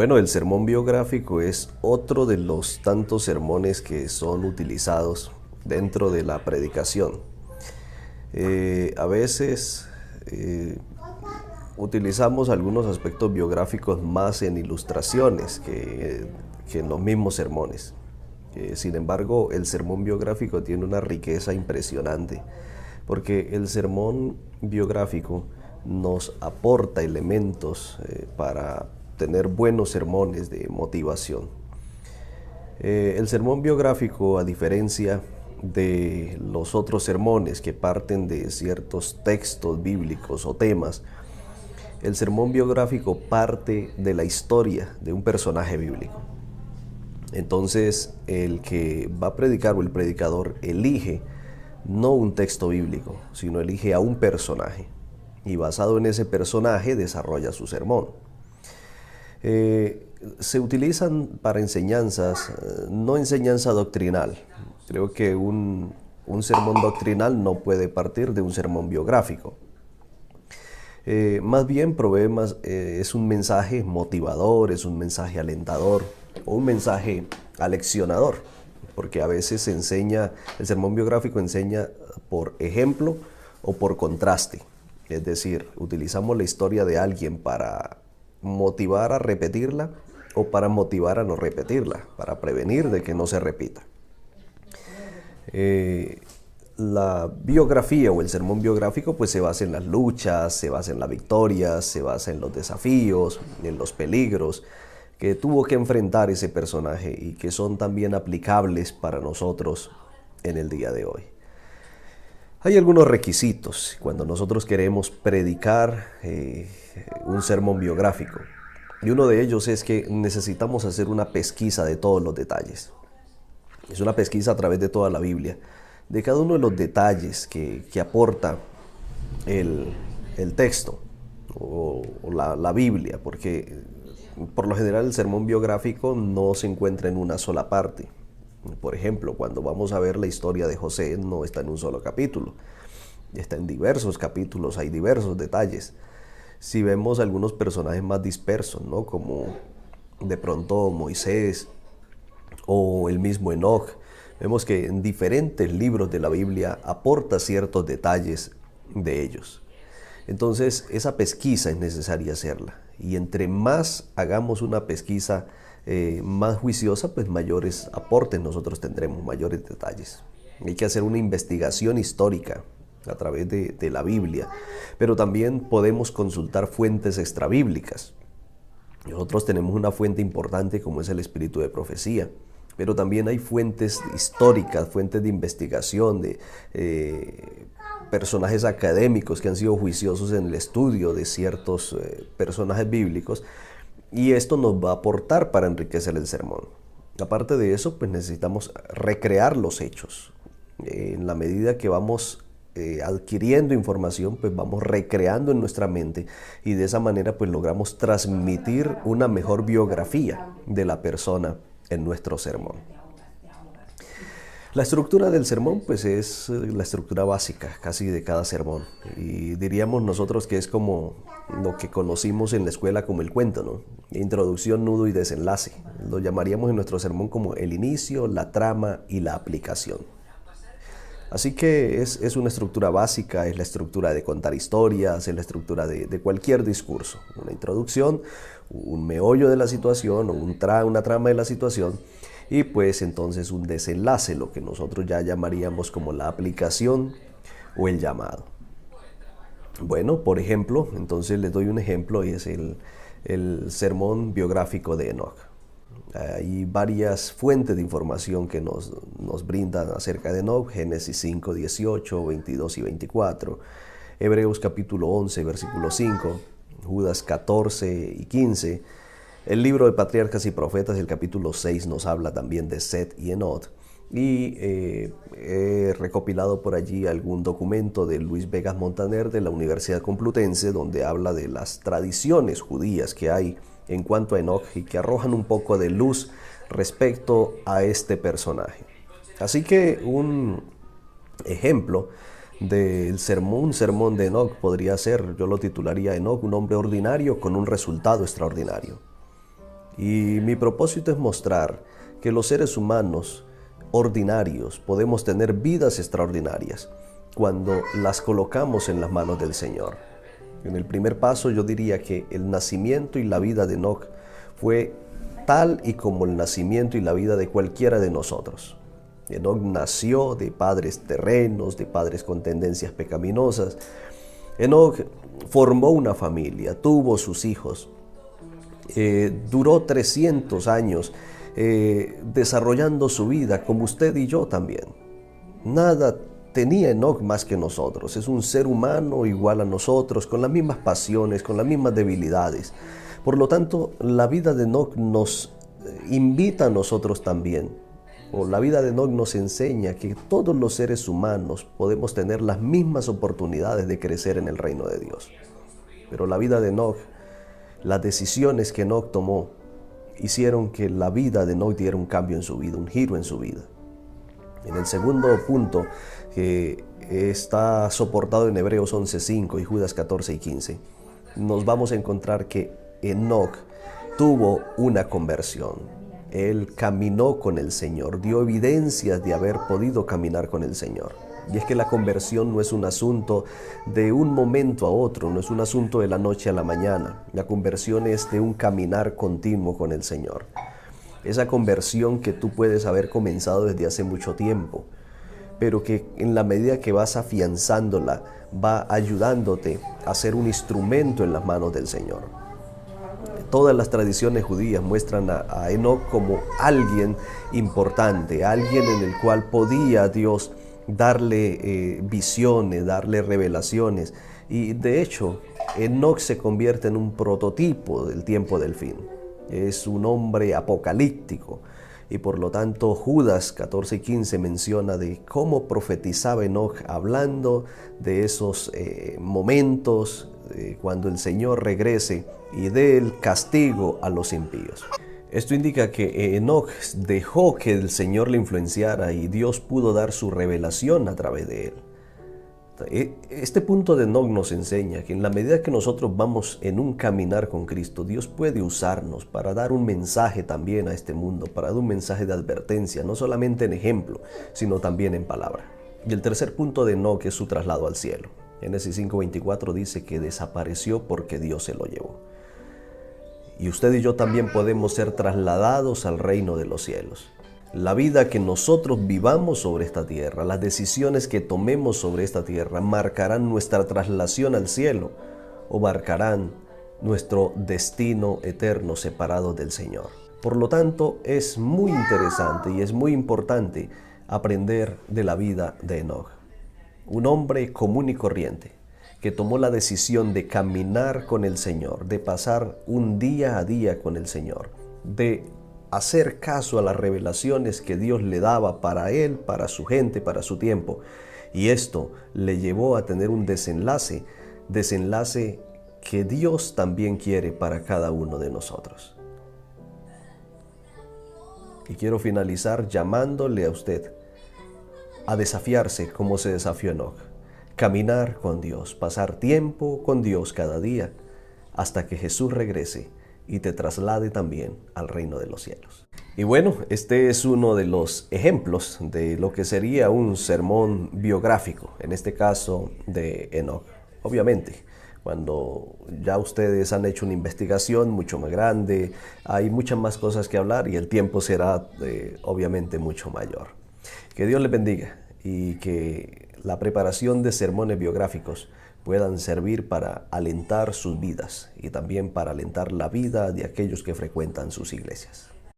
Bueno, el sermón biográfico es otro de los tantos sermones que son utilizados dentro de la predicación. A veces utilizamos algunos aspectos biográficos más en ilustraciones que en los mismos sermones. Sin embargo, el sermón biográfico tiene una riqueza impresionante, porque el sermón biográfico nos aporta elementos para tener buenos sermones de motivación. El sermón biográfico, a diferencia de los otros sermones que parten de ciertos textos bíblicos o temas, el sermón biográfico parte de la historia de un personaje bíblico. Entonces, el que va a predicar o el predicador elige no un texto bíblico, sino elige a un personaje y basado en ese personaje desarrolla su sermón. Se utilizan para enseñanzas, no enseñanza doctrinal. Creo que un sermón doctrinal no puede partir de un sermón biográfico. Más bien es un mensaje motivador, es un mensaje alentador o un mensaje aleccionador, porque a veces el sermón biográfico enseña por ejemplo o por contraste. Es decir, utilizamos la historia de alguien para motivar a repetirla o para motivar a no repetirla, para prevenir de que no se repita. La biografía o el sermón biográfico pues se basa en las luchas, se basa en las victorias, se basa en los desafíos, en los peligros que tuvo que enfrentar ese personaje y que son también aplicables para nosotros en el día de hoy. Hay algunos requisitos cuando nosotros queremos predicar un sermón biográfico, y uno de ellos es que necesitamos hacer una pesquisa de todos los detalles. Es una pesquisa a través de toda la Biblia, de cada uno de los detalles que aporta el texto o la Biblia, porque por lo general el sermón biográfico no se encuentra en una sola parte. Por ejemplo, cuando vamos a ver la historia de José, no está en un solo capítulo, está en diversos capítulos, hay diversos detalles. Si vemos algunos personajes más dispersos, ¿no? Como de pronto Moisés o el mismo Enoc, vemos que en diferentes libros de la Biblia aporta ciertos detalles de ellos. Entonces, esa pesquisa es necesaria hacerla. Y entre más hagamos una pesquisa más juiciosa, pues mayores aportes nosotros tendremos, mayores detalles. Hay que hacer una investigación histórica a través de la Biblia, pero también podemos consultar fuentes extrabíblicas. Nosotros tenemos una fuente importante como es el espíritu de profecía, pero también hay fuentes históricas, fuentes de investigación, de personajes académicos que han sido juiciosos en el estudio de ciertos personajes bíblicos, y esto nos va a aportar para enriquecer el sermón. Aparte de eso, pues necesitamos recrear los hechos. En la medida que vamos adquiriendo información, pues vamos recreando en nuestra mente, y de esa manera pues logramos transmitir una mejor biografía de la persona en nuestro sermón. La estructura del sermón pues es la estructura básica casi de cada sermón, y diríamos nosotros que es como lo que conocimos en la escuela como el cuento, ¿no? Introducción, nudo y desenlace. Lo llamaríamos en nuestro sermón como el inicio, la trama y la aplicación. Así que es una estructura básica, es la estructura de contar historias, es la estructura de cualquier discurso. Una introducción, un meollo de la situación o una trama de la situación, y pues entonces un desenlace, lo que nosotros ya llamaríamos como la aplicación o el llamado. Bueno, por ejemplo, entonces les doy un ejemplo, y es el sermón biográfico de Enoc. Hay varias fuentes de información que nos brindan acerca de Enoc: Génesis 5, 18, 22 y 24, Hebreos capítulo 11, versículo 5, Judas 14 y 15, el libro de Patriarcas y Profetas, el capítulo 6, nos habla también de Set y Enod, y he recopilado por allí algún documento de Luis Vegas Montaner de la Universidad Complutense, donde habla de las tradiciones judías que hay en cuanto a Enoc y que arrojan un poco de luz respecto a este personaje. Así que un ejemplo del sermón de Enoc podría ser, yo lo titularía Enoc, un hombre ordinario con un resultado extraordinario. Y mi propósito es mostrar que los seres humanos ordinarios podemos tener vidas extraordinarias cuando las colocamos en las manos del Señor. En el primer paso yo diría que el nacimiento y la vida de Enoc fue tal y como el nacimiento y la vida de cualquiera de nosotros. Enoc nació de padres terrenos, de padres con tendencias pecaminosas. Enoc formó una familia, tuvo sus hijos, duró 300 años desarrollando su vida como usted y yo también. Nada tenía Enoc más que nosotros. Es un ser humano igual a nosotros, con las mismas pasiones, con las mismas debilidades. Por lo tanto, la vida de Enoc nos invita a nosotros también, o la vida de Enoc nos enseña que todos los seres humanos podemos tener las mismas oportunidades de crecer en el reino de Dios. Pero la vida de Enoc, las decisiones que Enoc tomó, hicieron que la vida de Enoc diera un cambio en su vida, un giro en su vida. En el segundo punto, que está soportado en Hebreos 11:5 y Judas 14:15, nos vamos a encontrar que Enoc tuvo una conversión. Él caminó con el Señor, dio evidencias de haber podido caminar con el Señor. Y es que la conversión no es un asunto de un momento a otro, no es un asunto de la noche a la mañana. La conversión es de un caminar continuo con el Señor. Esa conversión que tú puedes haber comenzado desde hace mucho tiempo, pero que en la medida que vas afianzándola, va ayudándote a ser un instrumento en las manos del Señor. Todas las tradiciones judías muestran a Enoc como alguien importante, alguien en el cual podía Dios darle visiones, darle revelaciones. Y de hecho, Enoc se convierte en un prototipo del tiempo del fin. Es un hombre apocalíptico. Y por lo tanto, Judas 14:15 menciona de cómo profetizaba Enoc, hablando de esos momentos cuando el Señor regrese y dé el castigo a los impíos. Esto indica que Enoc dejó que el Señor le influenciara y Dios pudo dar su revelación a través de él. Este punto de Enoc nos enseña que en la medida que nosotros vamos en un caminar con Cristo, Dios puede usarnos para dar un mensaje también a este mundo, para dar un mensaje de advertencia, no solamente en ejemplo, sino también en palabra. Y el tercer punto de Enoc es su traslado al cielo. Génesis 5:24 dice que desapareció porque Dios se lo llevó. Y usted y yo también podemos ser trasladados al reino de los cielos. La vida que nosotros vivamos sobre esta tierra, las decisiones que tomemos sobre esta tierra, marcarán nuestra traslación al cielo o marcarán nuestro destino eterno separado del Señor. Por lo tanto, es muy interesante y es muy importante aprender de la vida de Enoc. Un hombre común y corriente que tomó la decisión de caminar con el Señor, de pasar un día a día con el Señor, de hacer caso a las revelaciones que Dios le daba para él, para su gente, para su tiempo. Y esto le llevó a tener un desenlace que Dios también quiere para cada uno de nosotros. Y quiero finalizar llamándole a usted a desafiarse como se desafió Enoc. Caminar con Dios, pasar tiempo con Dios cada día hasta que Jesús regrese y te traslade también al reino de los cielos. Y bueno, este es uno de los ejemplos de lo que sería un sermón biográfico, en este caso de Enoc. Obviamente, cuando ya ustedes han hecho una investigación mucho más grande, hay muchas más cosas que hablar y el tiempo será obviamente mucho mayor. Que Dios les bendiga y que la preparación de sermones biográficos puedan servir para alentar sus vidas y también para alentar la vida de aquellos que frecuentan sus iglesias.